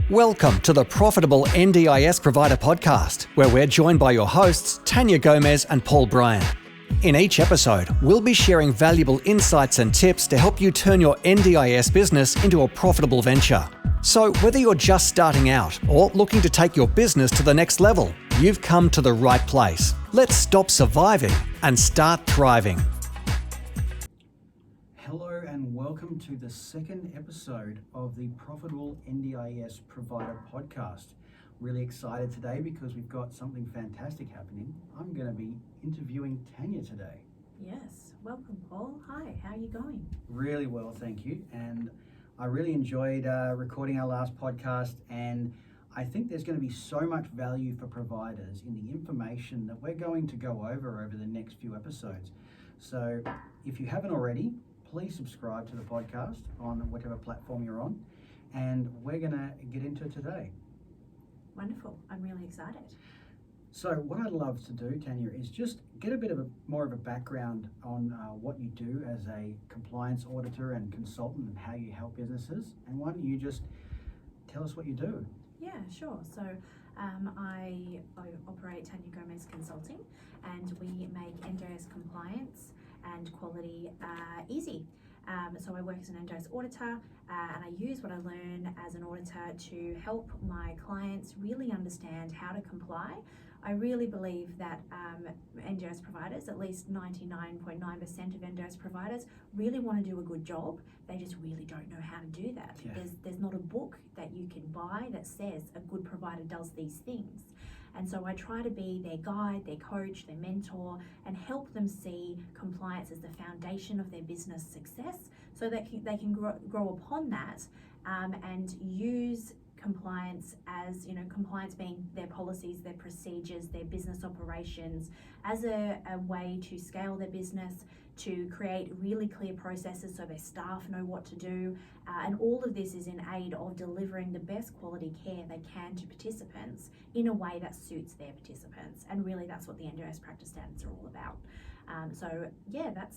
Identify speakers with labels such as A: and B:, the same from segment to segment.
A: Welcome to the Profitable NDIS Provider Podcast, where we're joined by your hosts, Tanya Gomez and Paul Bryan. In each episode, we'll be sharing valuable insights and tips to help you turn your NDIS business into a profitable venture. So whether you're just starting out or looking to take your business to the next level, you've come to the right place. Let's stop surviving and start thriving.
B: Hello and welcome to the second episode of the Profitable NDIS Provider Podcast. Really excited today because we've got something fantastic happening. I'm going to be interviewing Tanya today.
C: Yes, welcome Paul. Hi, how are you going?
B: Really well, thank you. And I really enjoyed recording our last podcast, and I think there's going to be so much value for providers in the information that we're going to go over the next few episodes. So if you haven't already, please subscribe to the podcast on whatever platform you're on, and we're going to get into it today.
C: Wonderful, I'm really excited.
B: So what I'd love to do, Tanya, is just get a bit of more of a background on what you do as a compliance auditor and consultant and how you help businesses. And why don't you just tell us what you do?
C: Yeah, sure. So I operate Tanya Gomez Consulting, and we make NDIS compliance and quality easy. So I work as an NDIS auditor, and I use what I learn as an auditor to help my clients really understand how to comply. I really believe that NDIS providers, at least 99.9% of NDIS providers, really want to do a good job. They just really don't know how to do that.
B: Yeah.
C: There's not a book that you can buy that says a good provider does these things. And so I try to be their guide, their coach, their mentor, and help them see compliance as the foundation of their business success, so that they can grow upon that and use compliance as, compliance being their policies, their procedures, their business operations, as a way to scale their business, to create really clear processes so their staff know what to do. And all of this is in aid of delivering the best quality care they can to participants in a way that suits their participants. And really that's what the NDIS practice standards are all about.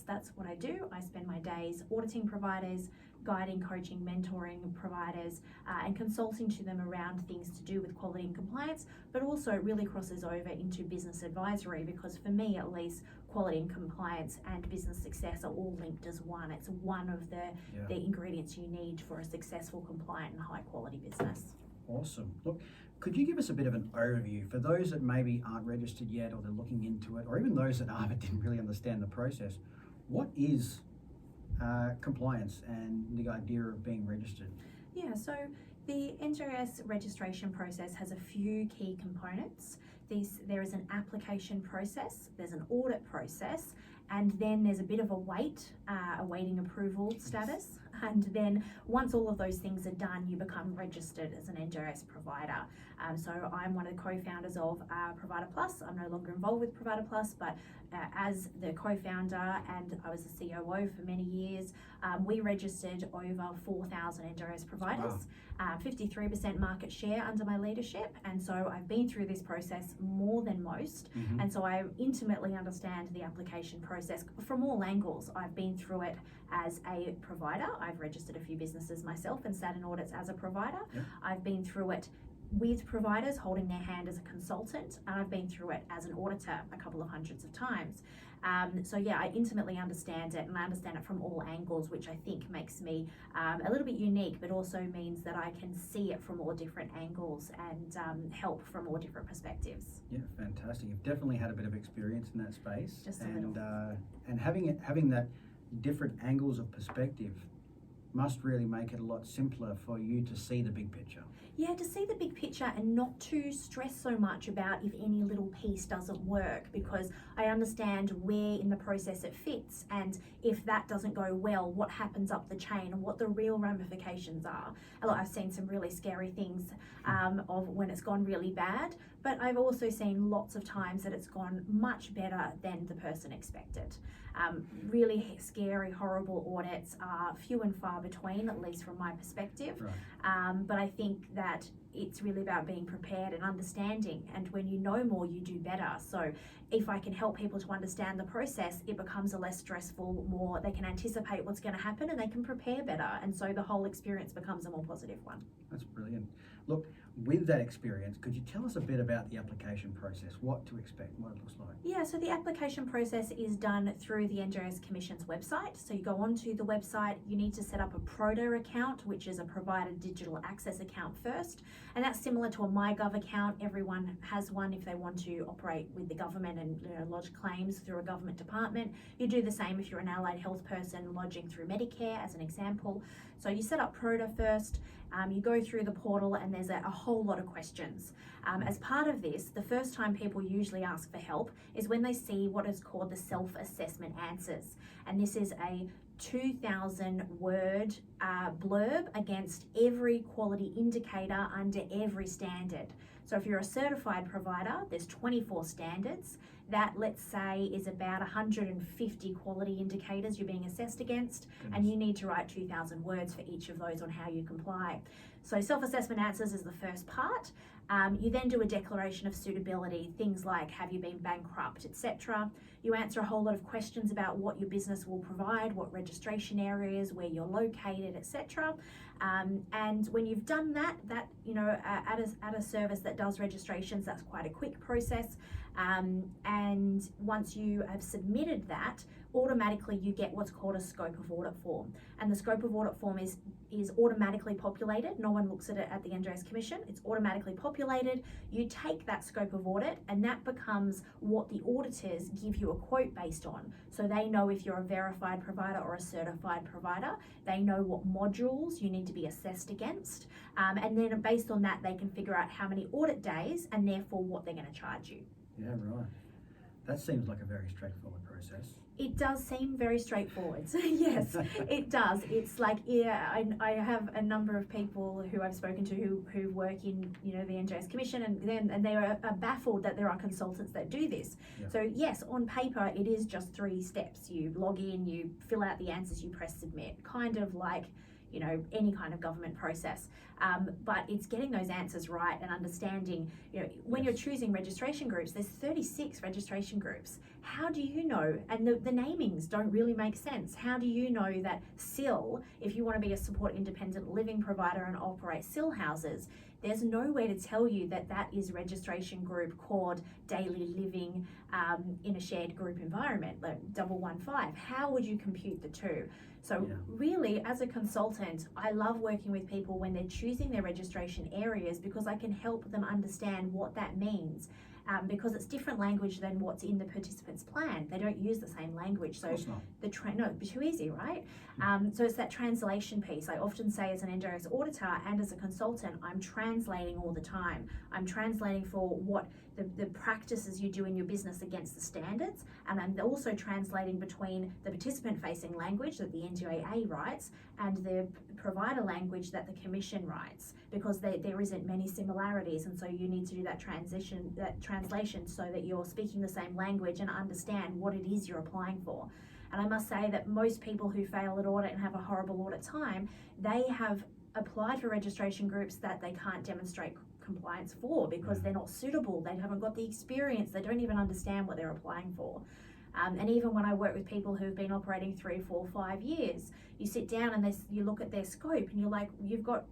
C: That's what I do. I spend my days auditing providers, guiding, coaching, mentoring providers, and consulting to them around things to do with quality and compliance, but also it really crosses over into business advisory, because for me at least, quality and compliance and business success are all linked as one. It's one of the ingredients you need for a successful, compliant and high quality business.
B: Awesome. Look, could you give us a bit of an overview for those that maybe aren't registered yet, or they're looking into it, or even those that are but didn't really understand the process? What is compliance and the idea of being registered?
C: Yeah, so the NDIS registration process has a few key components. There is an application process, there's an audit process, and then there's a bit of a awaiting approval status. And then once all of those things are done, you become registered as an NDIS provider. So I'm one of the co-founders of Provider Plus. I'm no longer involved with Provider Plus, but as the co-founder, and I was the COO for many years, we registered over 4,000 NDIS providers, 53% market share under my leadership. And so I've been through this process more than most.
B: Mm-hmm.
C: And so I intimately understand the application process from all angles. I've been through it as a provider. I've registered a few businesses myself and sat in audits as a provider.
B: Yeah.
C: I've been through it with providers, holding their hand as a consultant, and I've been through it as an auditor a couple of hundreds of times. I intimately understand it, and I understand it from all angles, which I think makes me a little bit unique, but also means that I can see it from all different angles and help from all different perspectives.
B: Yeah, fantastic. You've definitely had a bit of experience in that space.
C: Just a little.
B: And having that different angles of perspective must really make it a lot simpler for you to see the big picture.
C: Yeah, to see the big picture and not to stress so much about if any little piece doesn't work, because I understand where in the process it fits, and if that doesn't go well, what happens up the chain and what the real ramifications are. I've seen some really scary things of when it's gone really bad, but I've also seen lots of times that it's gone much better than the person expected. Really scary, horrible audits are few and far between, at least from my perspective.
B: Right.
C: But I think that it's really about being prepared and understanding, and when you know more, you do better. So if I can help people to understand the process, it becomes a less stressful, more they can anticipate what's going to happen and they can prepare better, and so the whole experience becomes a more positive one.
B: That's brilliant. Look, with that experience, could you tell us a bit about the application process, what to expect, what it looks like?
C: Yeah, so the application process is done through the NDIS Commission's website. So you go onto the website, you need to set up a Proto account, which is a provider digital access account first. And that's similar to a MyGov account. Everyone has one if they want to operate with the government and lodge claims through a government department. You do the same if you're an allied health person lodging through Medicare, as an example. So you set up Proto first, you go through the portal, and there's a whole lot of questions. As part of this, the first time people usually ask for help is when they see what is called the self-assessment answers. And this is a 2,000 word blurb against every quality indicator under every standard. So if you're a certified provider, there's 24 standards. That, let's say, is about 150 quality indicators you're being assessed against, and you need to write 2,000 words for each of those on how you comply. So self-assessment answers is the first part. You then do a declaration of suitability, things like have you been bankrupt, etc. You answer a whole lot of questions about what your business will provide, what registration areas, where you're located, etc. And when you've done that at a service that does registrations, that's quite a quick process. And once you have submitted that, automatically you get what's called a scope of audit form. And the scope of audit form is automatically populated. No one looks at it at the NDIS Commission. It's automatically populated. You take that scope of audit, and that becomes what the auditors give you a quote based on. So they know if you're a verified provider or a certified provider. They know what modules you need to be assessed against. And then based on that, they can figure out how many audit days and therefore what they're going to charge you.
B: Yeah, right. That seems like a very straightforward process.
C: It does seem very straightforward. Yes, it does. It's like, I have a number of people who I've spoken to who work in the NDIS Commission, and they are baffled that there are consultants that do this.
B: Yeah.
C: So yes, on paper it is just 3 steps. You log in, you fill out the answers, you press submit, kind of like any kind of government process. But it's getting those answers right and understanding, when you're choosing registration groups, there's 36 registration groups. How do you know? And the namings don't really make sense. How do you know that SIL, if you want to be a support independent living provider and operate SIL houses, there's no way to tell you that is registration group called daily living in a shared group environment, like 115. How would you compute the two? So really, as a consultant, I love working with people when they're choosing their registration areas, because I can help them understand what that means. Because it's different language than what's in the participant's plan. They don't use the same language. So it'd be too easy, right? So it's that translation piece. I often say, as an NDIS auditor and as a consultant, I'm translating all the time. I'm translating for what the practices you do in your business against the standards, and I'm also translating between the participant-facing language that the NDIA writes and the provider language that the Commission writes, because there isn't many similarities, and so you need to do that translation so that you're speaking the same language and understand what it is you're applying for. And I must say that most people who fail at audit and have a horrible audit time, they have applied for registration groups that they can't demonstrate compliance for because they're not suitable, they haven't got the experience, they don't even understand what they're applying for. And even when I work with people who've been operating 3, 4, 5 years, you sit down and you look at their scope and you're like, you've got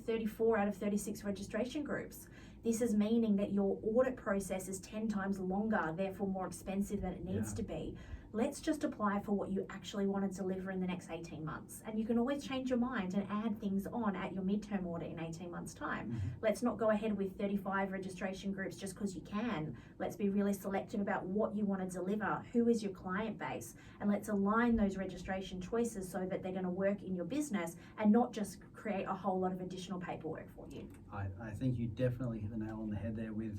C: 34 out of 36 registration groups. This is meaning that your audit process is 10 times longer, therefore more expensive than it needs to be. Let's just apply for what you actually want to deliver in the next 18 months. And you can always change your mind and add things on at your midterm audit in 18 months' time. Let's not go ahead with 35 registration groups just because you can. Let's be really selective about what you want to deliver, who is your client base, and let's align those registration choices so that they're going to work in your business and not just create a whole lot of additional paperwork for you.
B: I think you definitely hit the nail on the head there with,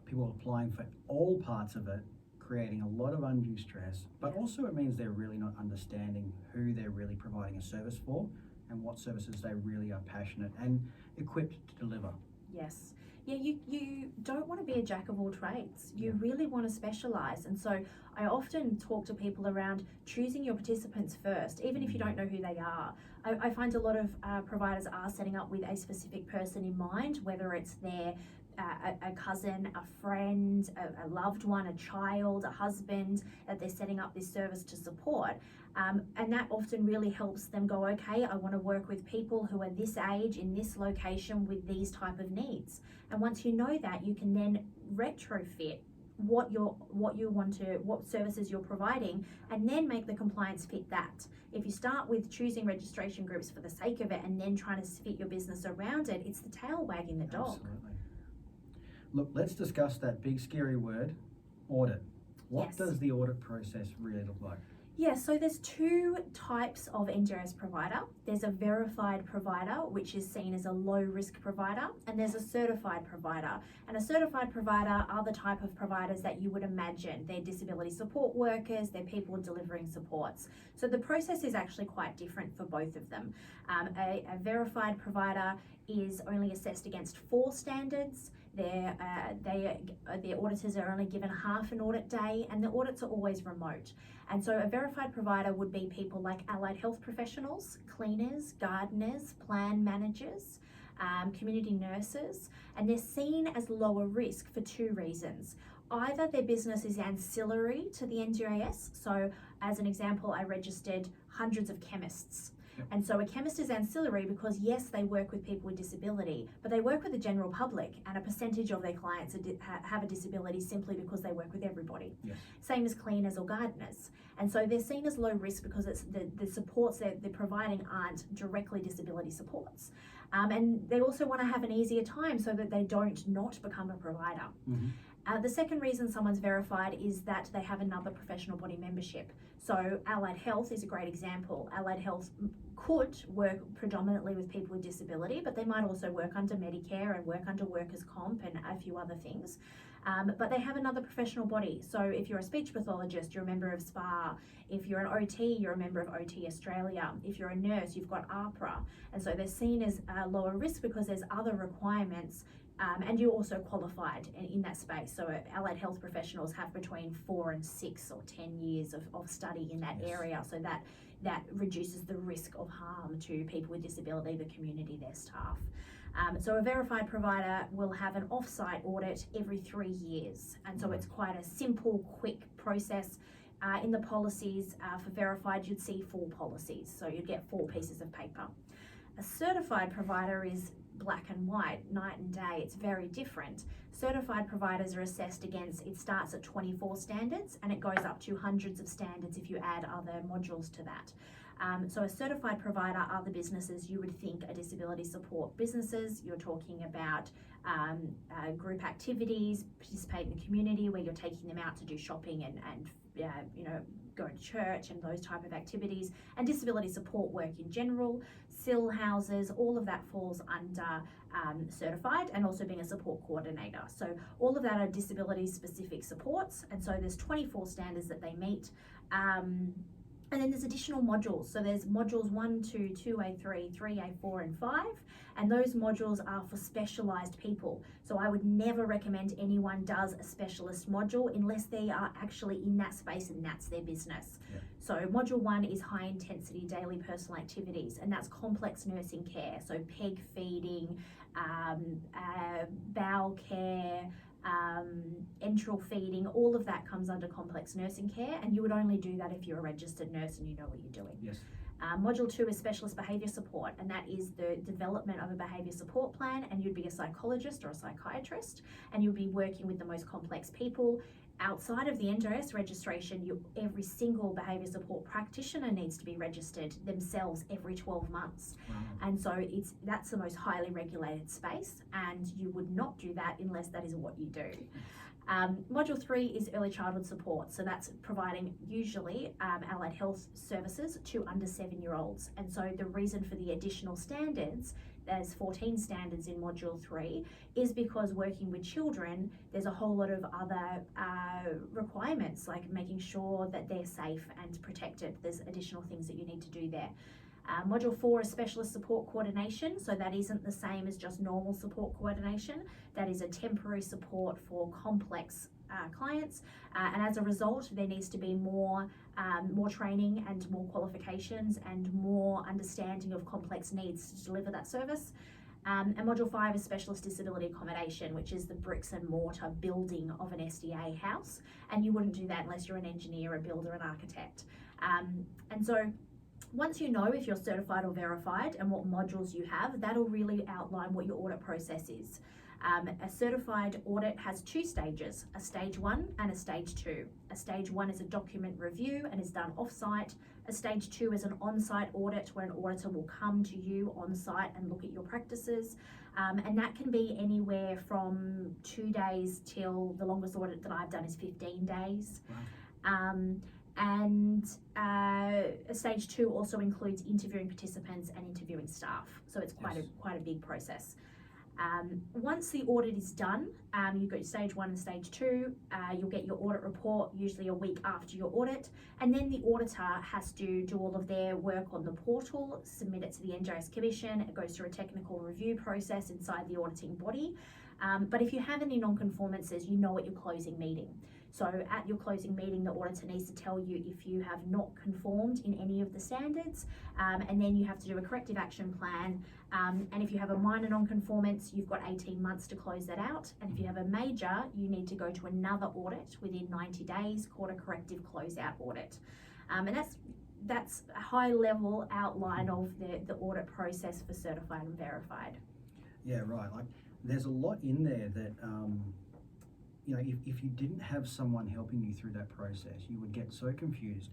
B: people applying for all parts of it, creating a lot of undue stress, but also it means they're really not understanding who they're really providing a service for and what services they really are passionate and equipped to deliver.
C: Yes. Yeah, you don't want to be a jack of all trades. You
B: Yeah.
C: really want to specialize. And so I often talk to people around choosing your participants first, even if you don't know who they are. I find a lot of providers are setting up with a specific person in mind, whether it's their a cousin, a friend, a loved one, a child, a husband, that they're setting up this service to support. And that often really helps them go, okay, I want to work with people who are this age in this location with these type of needs. And once you know that, you can then retrofit what services you're providing, and then make the compliance fit that. If you start with choosing registration groups for the sake of it and then trying to fit your business around it, it's the tail wagging the dog.
B: Absolutely. Look, let's discuss that big scary word, audit. What
C: Yes.
B: does the audit process really look like?
C: Yeah, so there's two types of NDIS provider. There's a verified provider, which is seen as a low risk provider, and there's a certified provider. And a certified provider are the type of providers that you would imagine. They're disability support workers, they're people delivering supports. So the process is actually quite different for both of them. A verified provider is only assessed against 4 standards. Their auditors are only given half an audit day, and the audits are always remote. And so a verified provider would be people like allied health professionals, cleaners, gardeners, plan managers, community nurses, and they're seen as lower risk for 2 reasons. Either their business is ancillary to the NDIS, so as an example, I registered hundreds of chemists. And so a chemist is ancillary because yes, they work with people with disability, but they work with the general public, and a percentage of their clients have a disability simply because they work with everybody.
B: Yes.
C: Same as cleaners or gardeners. And so they're seen as low risk because it's the supports they're providing aren't directly disability supports. And they also want to have an easier time so that they don't not become a provider.
B: Mm-hmm.
C: The second reason someone's verified is that they have another professional body membership. So Allied Health is a great example. Allied Health could work predominantly with people with disability, but they might also work under Medicare and work under workers' comp and a few other things. But they have another professional body. So if you're a speech pathologist, you're a member of SPA. If you're an OT, you're a member of OT Australia. If you're a nurse, you've got AHPRA. And so they're seen as lower risk because there's other requirements. And you're also qualified in that space. So allied health professionals have between 4 and 6 or 10 years of study in that
B: Yes.
C: area. So that reduces the risk of harm to people with disability, the community, their staff. So a verified provider will have an off-site audit every 3 years. And so it's quite a simple, quick process. In the policies for verified, you'd see 4 policies. So you'd get 4 pieces of paper. A certified provider is black and white, night and day. It's very different. Certified providers are assessed against, it starts at 24 standards and it goes up to hundreds of standards if you add other modules to that. So a certified provider are the businesses you would think are disability support businesses. You're talking about group activities, participate in the community where you're taking them out to do shopping and go to church and those type of activities, and disability support work in general, SIL houses, all of that falls under certified, and also being a support coordinator. So all of that are disability specific supports, and so there's 24 standards that they meet. And then there's additional modules. So there's modules 1, 2, 2A3, 3A4 and 5. And those modules are for specialized people. So I would never recommend anyone does a specialist module unless they are actually in that space and that's their business.
B: Yeah.
C: So module 1 is high intensity daily personal activities, and that's complex nursing care. So peg feeding, bowel care, enteral feeding, all of that comes under complex nursing care, and you would only do that if you're a registered nurse and you know what you're doing.
B: Yes.
C: Module 2 is specialist behaviour support, and that is the development of a behaviour support plan, and you'd be a psychologist or a psychiatrist, and you'd be working with the most complex people. Outside of the NDIS registration, every single behaviour support practitioner needs to be registered themselves every 12 months.
B: Wow.
C: And so that's the most highly regulated space, and you would not do that unless that is what you do. Module 3 is early childhood support. So that's providing usually allied health services to under 7-year-olds. And so the reason for the additional standards, there's 14 standards in module 3, is because working with children, there's a whole lot of other requirements, like making sure that they're safe and protected. There's additional things that you need to do there. Module 4 is specialist support coordination, so that isn't the same as just normal support coordination. That is a temporary support for complex clients, and as a result, there needs to be more training and more qualifications and more understanding of complex needs to deliver that service. And Module 5 is specialist disability accommodation, which is the bricks and mortar building of an SDA house, and you wouldn't do that unless you're an engineer, a builder, an architect. And so once you know if you're certified or verified and what modules you have, that'll really outline what your audit process is. A certified audit has 2 stages, a stage 1 and a stage 2. A stage 1 is a document review and is done off-site. A stage 2 is an on-site audit where an auditor will come to you on-site and look at your practices. And that can be anywhere from 2 days till the longest audit that I've done is 15 days.
B: Wow.
C: A stage 2 also includes interviewing participants and interviewing staff. So it's quite a big process. Once the audit is done, you go to stage 1 and stage 2, you'll get your audit report usually a week after your audit, and then the auditor has to do all of their work on the portal, submit it to the NDIS Commission. It goes through a technical review process inside the auditing body. But if you have any non-conformances, you know at your closing meeting. So at your closing meeting, the auditor needs to tell you if you have not conformed in any of the standards, and then you have to do a corrective action plan. And if you have a minor non-conformance, you've got 18 months to close that out. And if you have a major, you need to go to another audit within 90 days called a corrective closeout audit. And that's a high level outline of the audit process for certified and verified.
B: Yeah, right. Like, there's a lot in there that, you know, if you didn't have someone helping you through that process, you would get so confused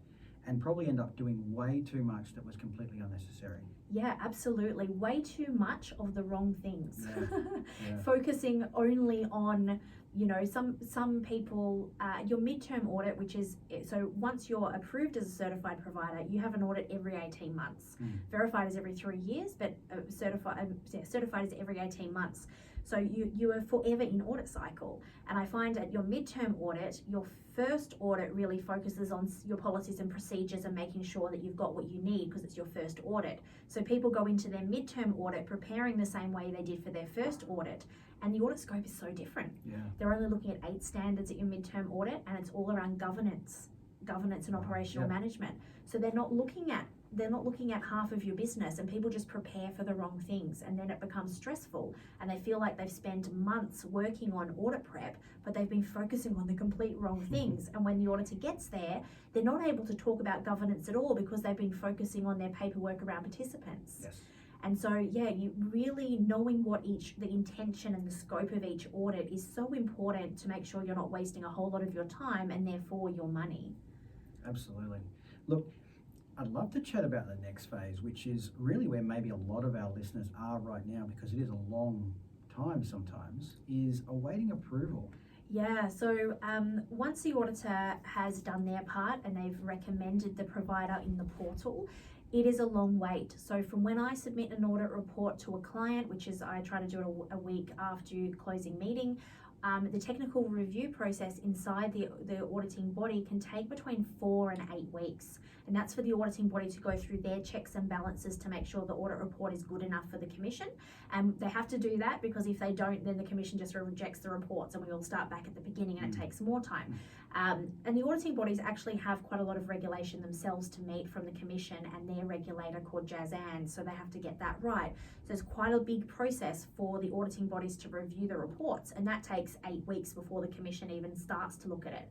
B: and probably end up doing way too much that was completely unnecessary.
C: Yeah, absolutely. Way too much of the wrong things.
B: Yeah.
C: Focusing only on, you know, some people, your midterm audit, which is, so once you're approved as a certified provider, you have an audit every 18 months. Verified is every 3 years, but certified is every 18 months. So you are forever in audit cycle. And I find at your midterm audit, your first audit really focuses on your policies and procedures and making sure that you've got what you need because it's your first audit. So people go into their midterm audit preparing the same way they did for their first audit, and the audit scope is so different.
B: Yeah.
C: They're only looking at 8 standards at your midterm audit, and it's all around governance and operational management. So they're not looking at half of your business, and people just prepare for the wrong things, and then it becomes stressful and they feel like they've spent months working on audit prep, but they've been focusing on the complete wrong things. And when the auditor gets there, they're not able to talk about governance at all because they've been focusing on their paperwork around participants.
B: Yes.
C: And so, yeah, you really knowing what the intention and the scope of each audit is so important to make sure you're not wasting a whole lot of your time and therefore your money.
B: Absolutely. Look, I'd love to chat about the next phase, which is really where maybe a lot of our listeners are right now, because it is a long time sometimes, is awaiting approval.
C: Yeah, so once the auditor has done their part and they've recommended the provider in the portal, it is a long wait. So from when I submit an audit report to a client, which is I try to do it a week after closing meeting, the technical review process inside the auditing body can take between 4 and 8 weeks. And that's for the auditing body to go through their checks and balances to make sure the audit report is good enough for the commission. And they have to do that because if they don't, then the commission just rejects the reports and we all start back at the beginning and it takes more time. And the auditing bodies actually have quite a lot of regulation themselves to meet from the commission and their regulator called JASAN, so they have to get that right. So it's quite a big process for the auditing bodies to review the reports, and that takes 8 weeks before the commission even starts to look at it.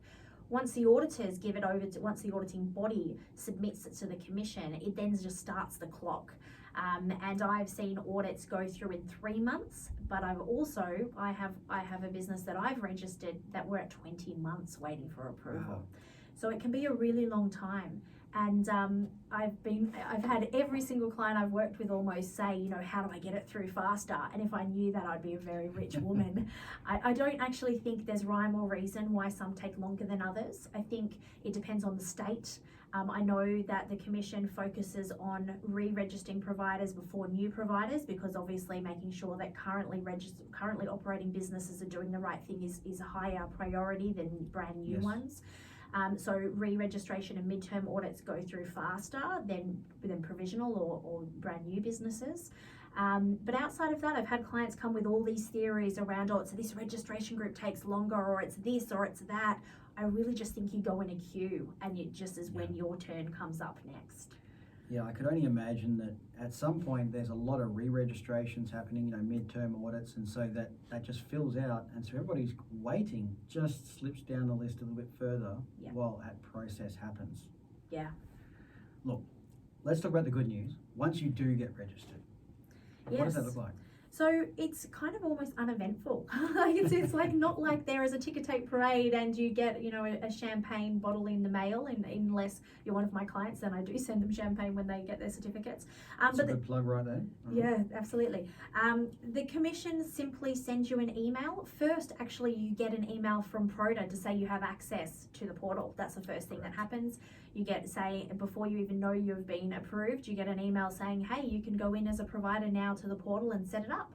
C: Once the auditors give it over to, once the auditing body submits it to the commission, it then just starts the clock. And I've seen audits go through in 3 months, but I have a business that I've registered that we're at 20 months waiting for approval.
B: Wow.
C: So it can be a really long time. And I've had every single client I've worked with almost say, you know, how do I get it through faster? And if I knew that, I'd be a very rich woman. I don't actually think there's rhyme or reason why some take longer than others. I think it depends on the state. I know that the commission focuses on re-registering providers before new providers, because obviously making sure that currently operating businesses are doing the right thing is a higher priority than brand new ones. So re-registration and midterm audits go through faster than provisional or brand new businesses. But outside of that, I've had clients come with all these theories around, oh, so this registration group takes longer, or it's this, or it's that. I really just think you go in a queue, and it just is when your turn comes up next.
B: Yeah, I could only imagine that at some point there's a lot of re-registrations happening, midterm audits, and so that just fills out, and so everybody's waiting just slips down the list a little bit further while that process happens.
C: Yeah.
B: Look, let's talk about the good news. Once you do get registered, what does that look like?
C: So it's kind of almost uneventful. it's like not like there is a ticker tape parade and you get, a champagne bottle in the mail, unless you're one of my clients, then I do send them champagne when they get their certificates.
B: That's a good plug right there.
C: Yeah, absolutely. The commission simply sends you an email. First, actually, you get an email from Proda to say you have access to the portal. That's the first thing that happens. You get, say, before you even know you've been approved, you get an email saying, hey, you can go in as a provider now to the portal and set it up.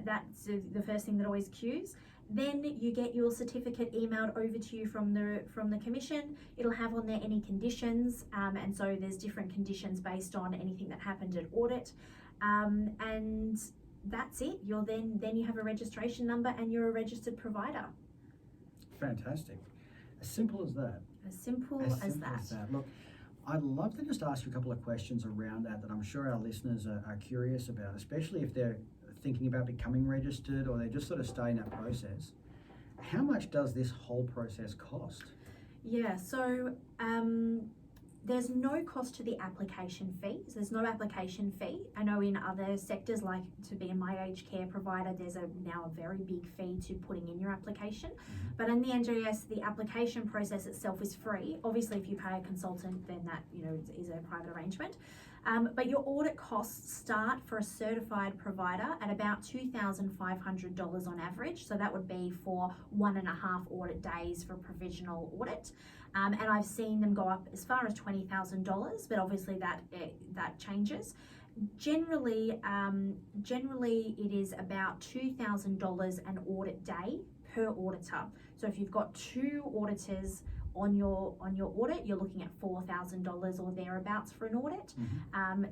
C: That's the first thing that always queues. Then you get your certificate emailed over to you from the commission. It'll have on there any conditions, and so there's different conditions based on anything that happened at audit, and that's it. Then you have a registration number and you're a registered provider.
B: Fantastic. As simple as that.
C: As simple as that.
B: Look, I'd love to just ask you a couple of questions around that I'm sure our listeners are curious about, especially if they're thinking about becoming registered or they're just sort of starting that process. How much does this whole process cost?
C: Yeah, so there's no cost to the application fee. So there's no application fee. I know in other sectors, like to be a my aged care provider, there's now a very big fee to putting in your application. Mm-hmm. But in the NDIS, the application process itself is free. Obviously, if you pay a consultant, then that is a private arrangement. But your audit costs start for a certified provider at about $2,500 on average. So that would be for 1.5 audit days for provisional audit. And I've seen them go up as far as $20,000, but obviously that changes. Generally, it is about $2,000 an audit day per auditor. So if you've got 2 auditors on your audit, you're looking at $4,000 or thereabouts for an audit. Mm-hmm.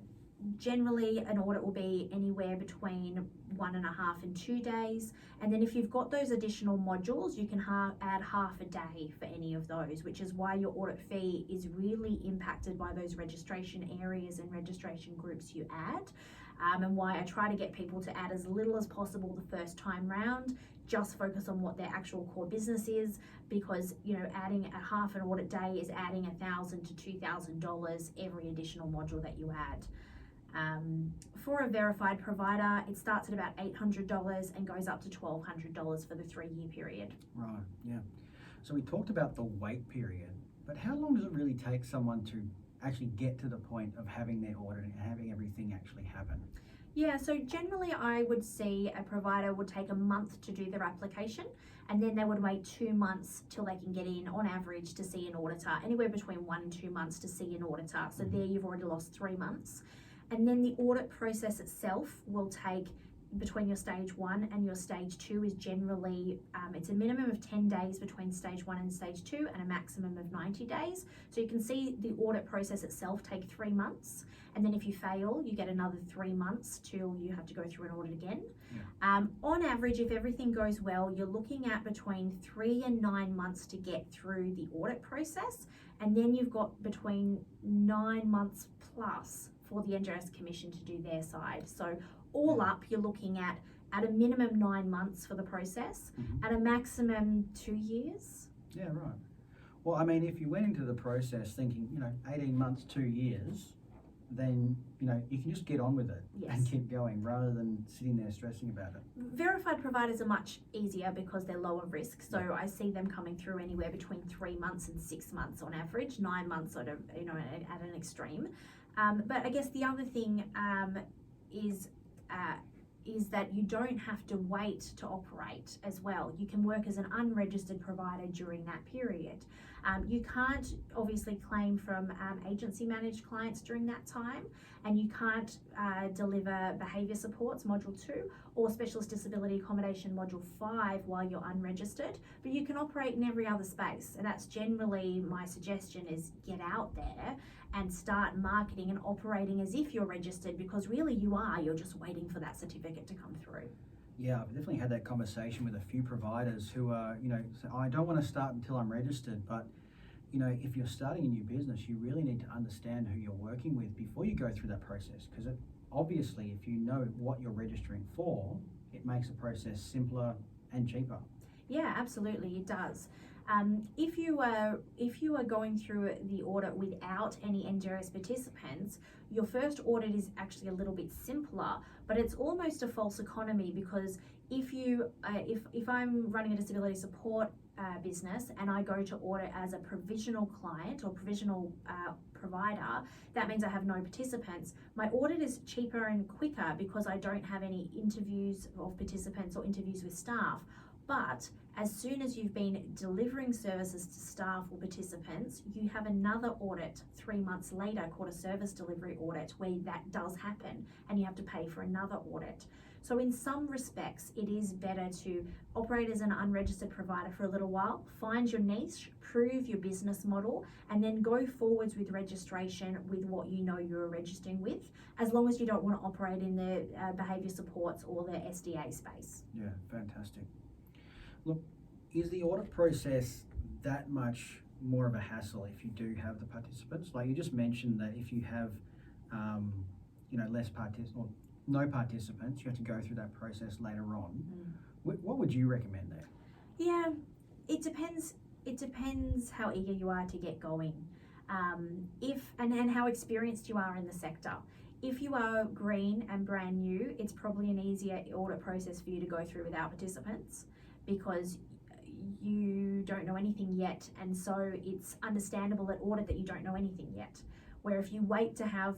C: Generally, an audit will be anywhere between 1.5 and 2 days. And then if you've got those additional modules, you can add half a day for any of those, which is why your audit fee is really impacted by those registration areas and registration groups you add. And why I try to get people to add as little as possible the first time round, just focus on what their actual core business is, because adding a half an audit day is adding $1,000 to $2,000 every additional module that you add. For a verified provider, it starts at about $800 and goes up to $1,200 for the 3-year period.
B: Right, yeah. So we talked about the wait period, but how long does it really take someone to actually get to the point of having their audit and having everything actually happen?
C: Yeah, so generally I would see a provider would take a month to do their application, and then they would wait 2 months till they can get in on average to see an auditor, anywhere between 1 and 2 months to see an auditor. So there you've already lost 3 months. And then the audit process itself will take between your stage 1 and your stage 2 is generally, it's a minimum of 10 days between stage 1 and stage 2 and a maximum of 90 days. So you can see the audit process itself take 3 months. And then if you fail, you get another 3 months till you have to go through an audit again. Yeah. On average, if everything goes well, you're looking at between 3 and 9 months to get through the audit process. And then you've got between 9 months plus for the NDIS Commission to do their side. So all up, you're looking at a minimum 9 months for the process, at a maximum 2 years.
B: Yeah, right. Well, I mean, if you went into the process thinking, 18 months, 2 years, then, you can just get on with it and keep going rather than sitting there stressing about it. Verified
C: providers are much easier because they're lower risk. So I see them coming through anywhere between 3 months and 6 months on average, 9 months at an extreme. But I guess the other thing is is that you don't have to wait to operate as well. You can work as an unregistered provider during that period. You can't obviously claim from agency managed clients during that time, and you can't deliver behaviour supports module 2 or specialist disability accommodation module 5 while you're unregistered, but you can operate in every other space. And that's generally my suggestion, is get out there and start marketing and operating as if you're registered, because really you're just waiting for that certificate to come through.
B: Yeah, I've definitely had that conversation with a few providers who are, say, I don't want to start until I'm registered, but if you're starting a new business, you really need to understand who you're working with before you go through that process, because obviously if you know what you're registering for, it makes the process simpler and cheaper.
C: Yeah, absolutely, it does. If you are going through the audit without any NDIS participants, your first audit is actually a little bit simpler, but it's almost a false economy, because if I'm running a disability support business and I go to audit as a provisional client or provisional provider, that means I have no participants. My audit is cheaper and quicker because I don't have any interviews of participants or interviews with staff. But as soon as you've been delivering services to staff or participants, you have another audit 3 months later called a service delivery audit, where that does happen and you have to pay for another audit. So in some respects, it is better to operate as an unregistered provider for a little while, find your niche, prove your business model, and then go forwards with registration with what you know you're registering with, as long as you don't want to operate in the behaviour supports or the SDA space.
B: Yeah, fantastic. Look, is the audit process that much more of a hassle if you do have the participants? Like you just mentioned that if you have, no participants, you have to go through that process later on. What would you recommend there?
C: Yeah, it depends. It depends how eager you are to get going, and how experienced you are in the sector. If you are green and brand new, it's probably an easier audit process for you to go through without participants, because you don't know anything yet, and so it's understandable at audit that you don't know anything yet. Where if you wait to have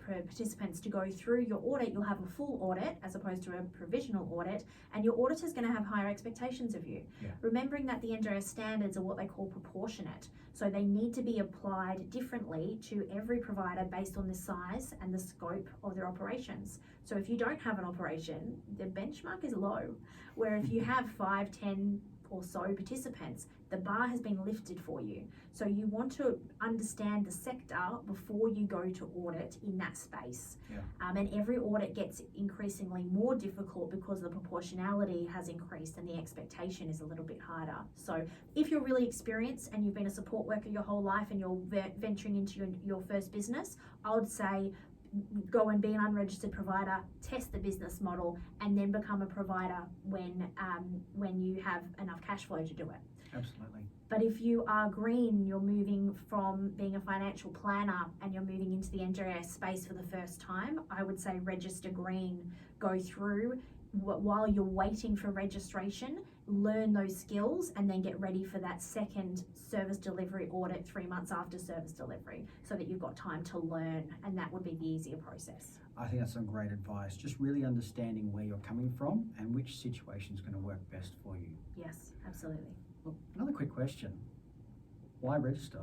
C: participants to go through your audit, you'll have a full audit as opposed to a provisional audit, and your auditor's going to have higher expectations of you.
B: Yeah.
C: Remembering that the NDIS standards are what they call proportionate, so they need to be applied differently to every provider based on the size and the scope of their operations. So if you don't have an operation, the benchmark is low, where if you have 5, 10 or so participants, the bar has been lifted for you. So you want to understand the sector before you go to audit in that space.
B: Yeah.
C: And every audit gets increasingly more difficult because the proportionality has increased and the expectation is a little bit harder. So if you're really experienced and you've been a support worker your whole life and you're venturing into your first business, I would say go and be an unregistered provider, test the business model, and then become a provider when you have enough cash flow to do it.
B: Absolutely.
C: But if you are green, you're moving from being a financial planner and you're moving into the NDIS space for the first time, I would say register green, go through while you're waiting for registration, learn those skills, and then get ready for that second service delivery audit 3 months after service delivery, so that you've got time to learn, and that would be the easier process.
B: I think that's some great advice. Just really understanding where you're coming from and which situation is going to work best for you.
C: Yes, absolutely.
B: Look, another quick question. Why register?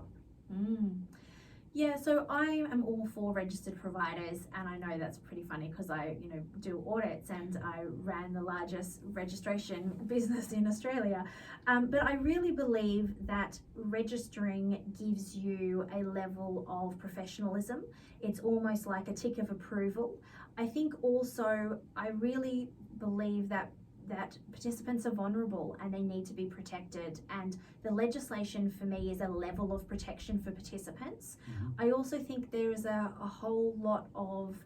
C: Yeah, so I am all for registered providers, and I know that's pretty funny because I, do audits and I ran the largest registration business in Australia. But I really believe that registering gives you a level of professionalism. It's almost like a tick of approval. I think also I really believe that participants are vulnerable and they need to be protected, and the legislation for me is a level of protection for participants. I also think there is a whole lot of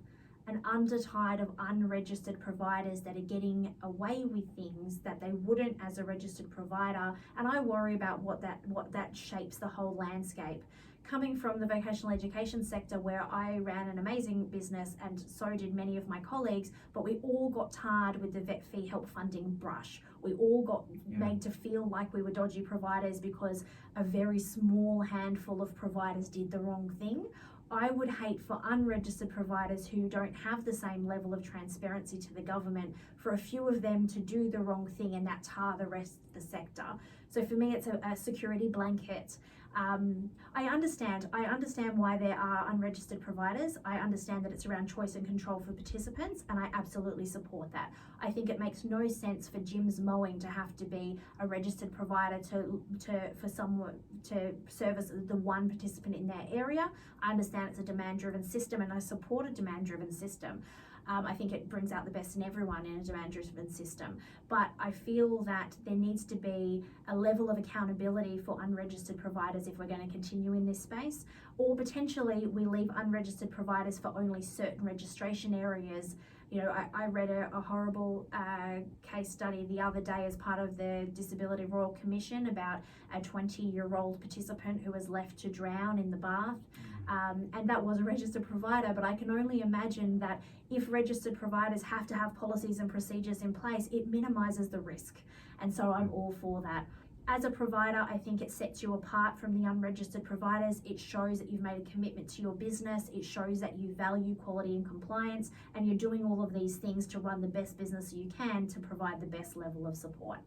C: an undertide of unregistered providers that are getting away with things that they wouldn't as a registered provider, and I worry about what that shapes the whole landscape. Coming from the vocational education sector, where I ran an amazing business and so did many of my colleagues, but we all got tarred with the vet fee help funding brush. We all got made to feel like we were dodgy providers because a very small handful of providers did the wrong thing. I would hate for unregistered providers who don't have the same level of transparency to the government, for a few of them to do the wrong thing and that tar the rest of the sector. So for me, it's a security blanket. I understand why there are unregistered providers. I understand that it's around choice and control for participants, and I absolutely support that. I think it makes no sense for Jim's Mowing to have to be a registered provider for someone to service the one participant in their area. I understand it's a demand-driven system, and I support a demand-driven system. I think it brings out the best in everyone in a demand-driven system. But I feel that there needs to be a level of accountability for unregistered providers if we're going to continue in this space, or potentially we leave unregistered providers for only certain registration areas. You know, I read a horrible case study the other day as part of the Disability Royal Commission about a 20-year-old participant who was left to drown in the bath. And that was a registered provider, but I can only imagine that if registered providers have to have policies and procedures in place, it minimises the risk. And so I'm all for that. As a provider, I think it sets you apart from the unregistered providers. It shows that you've made a commitment to your business. It shows that you value quality and compliance, and you're doing all of these things to run the best business you can to provide the best level of support.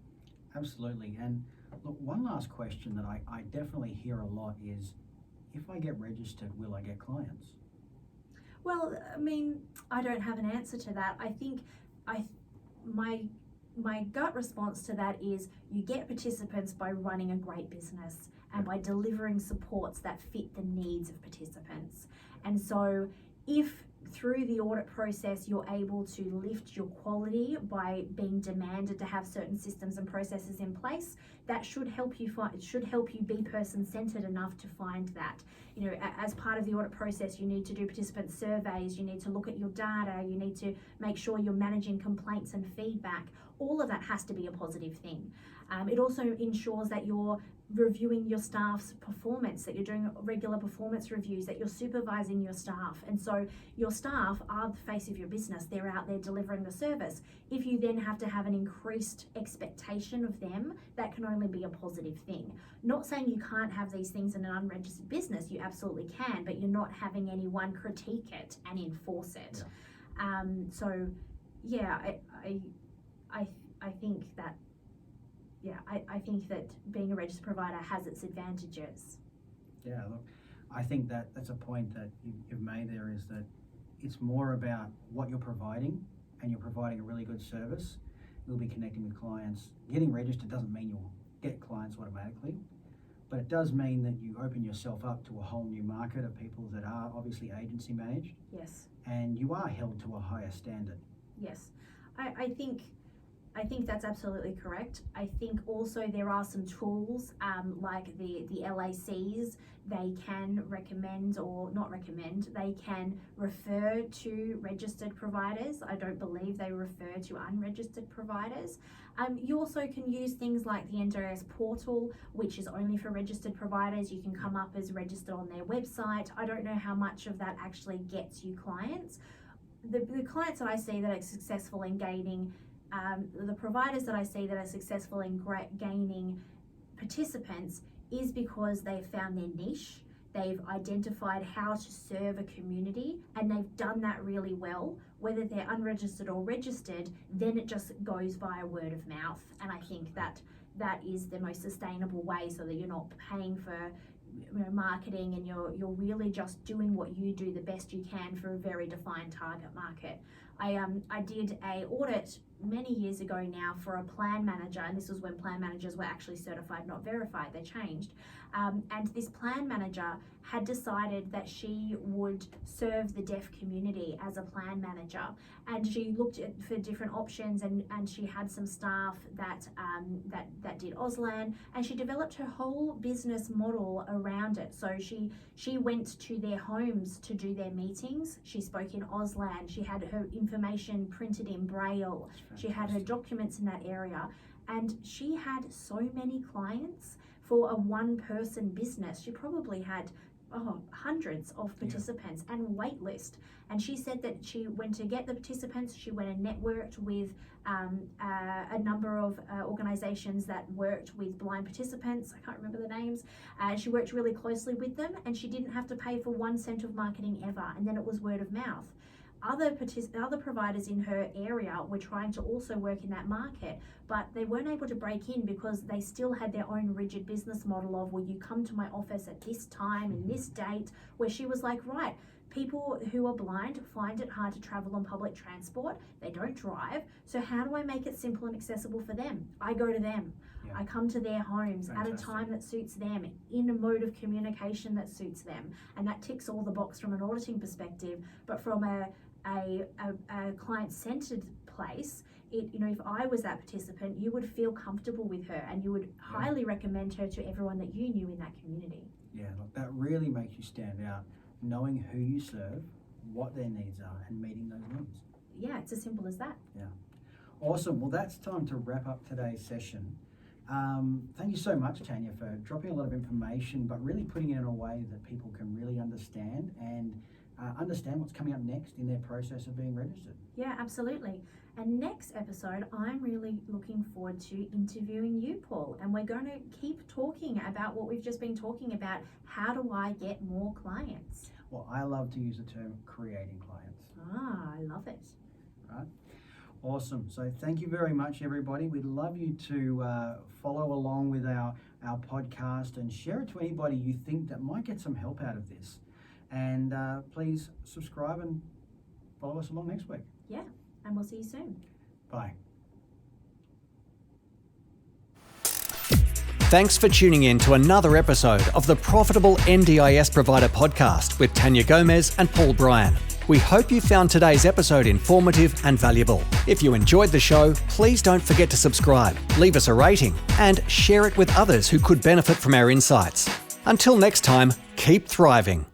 B: Absolutely. And look, one last question that I definitely hear a lot is, if I get registered, will I get clients?
C: Well, I mean, I don't have an answer to that. I think my gut response to that is you get participants by running a great business and by delivering supports that fit the needs of participants. And so if through the audit process you're able to lift your quality by being demanded to have certain systems and processes in place, that should help you be person-centered enough to find that. You know, as part of the audit process, you need to do participant surveys, you need to look at your data, you need to make sure you're managing complaints and feedback. All of that has to be a positive thing. It also ensures that you're reviewing your staff's performance, that you're doing regular performance reviews, that you're supervising your staff. And so your staff are the face of your business. They're out there delivering the service. If you then have to have an increased expectation of them, that can only be a positive thing. Not saying you can't have these things in an unregistered business, you absolutely can, but you're not having anyone critique it and enforce it. Yeah. So yeah, I think that I think that being a registered provider has its advantages.
B: Yeah, look, I think that that's a point that you've made there, is that it's more about what you're providing, and you're providing a really good service. You'll be connecting with clients. Getting registered doesn't mean you'll get clients automatically, but it does mean that you open yourself up to a whole new market of people that are obviously agency managed.
C: Yes.
B: And you are held to a higher standard.
C: Yes. I think that's absolutely correct. I think also there are some tools like the LACs. They can recommend or not recommend. They can refer to registered providers. I don't believe they refer to unregistered providers. You also can use things like the NDIS portal, which is only for registered providers. You can come up as registered on their website. I don't know how much of that actually gets you clients. The clients that I see that are successful in gaining the providers that I see that are successful in gaining participants is because they've found their niche, they've identified how to serve a community, and they've done that really well. Whether they're unregistered or registered, then it just goes via word of mouth. And I think that is the most sustainable way, so that you're not paying for marketing, and you're really just doing what you do the best you can for a very defined target market. I did a audit many years ago now for a plan manager, and this was when plan managers were actually certified, not verified. They changed. And this plan manager had decided that she would serve the deaf community as a plan manager, and she looked for different options, and she had some staff that did Auslan, and she developed her whole business model around it. So she went to their homes to do their meetings. She spoke in Auslan. She had her information printed in Braille. She had her documents in that area, and she had so many clients. For a one-person business, she probably had hundreds of participants and wait list. And she said that she went to get the participants, she went and networked with a number of organisations that worked with blind participants. I can't remember the names. She worked really closely with them, and she didn't have to pay for 1 cent of marketing ever, and then it was word of mouth. Other providers in her area were trying to also work in that market, but they weren't able to break in because they still had their own rigid business model of, well, you come to my office at this time and this date, where she was like, right, people who are blind find it hard to travel on public transport. They don't drive. So how do I make it simple and accessible for them? I go to them.
B: Yeah.
C: I come to their homes
B: Fantastic.
C: at a time that suits them, in a mode of communication that suits them. And that ticks all the box from an auditing perspective, but from a client-centered place, if I was that participant, you would feel comfortable with her and you would highly recommend her to everyone that you knew in that community.
B: Yeah, look, that really makes you stand out, knowing who you serve, what their needs are, and meeting those needs.
C: Yeah, it's as simple as that.
B: Yeah. Awesome. Well, that's time to wrap up today's session. Thank you so much, Tanya, for dropping a lot of information, but really putting it in a way that people can really understand and understand what's coming up next in their process of being registered.
C: Yeah, absolutely. And next episode, I'm really looking forward to interviewing you, Paul, and we're going to keep talking about what we've just been talking about. How do I get more clients?
B: Well, I love to use the term creating clients.
C: I love it.
B: Right? Awesome. So thank you very much, everybody. We'd love you to follow along with our podcast and share it to anybody you think that might get some help out of this. And please subscribe and follow us along next week.
C: Yeah, and we'll see you soon.
B: Bye.
A: Thanks for tuning in to another episode of the Profitable NDIS Provider Podcast with Tanya Gomez and Paul Bryan. We hope you found today's episode informative and valuable. If you enjoyed the show, please don't forget to subscribe, leave us a rating, and share it with others who could benefit from our insights. Until next time, keep thriving.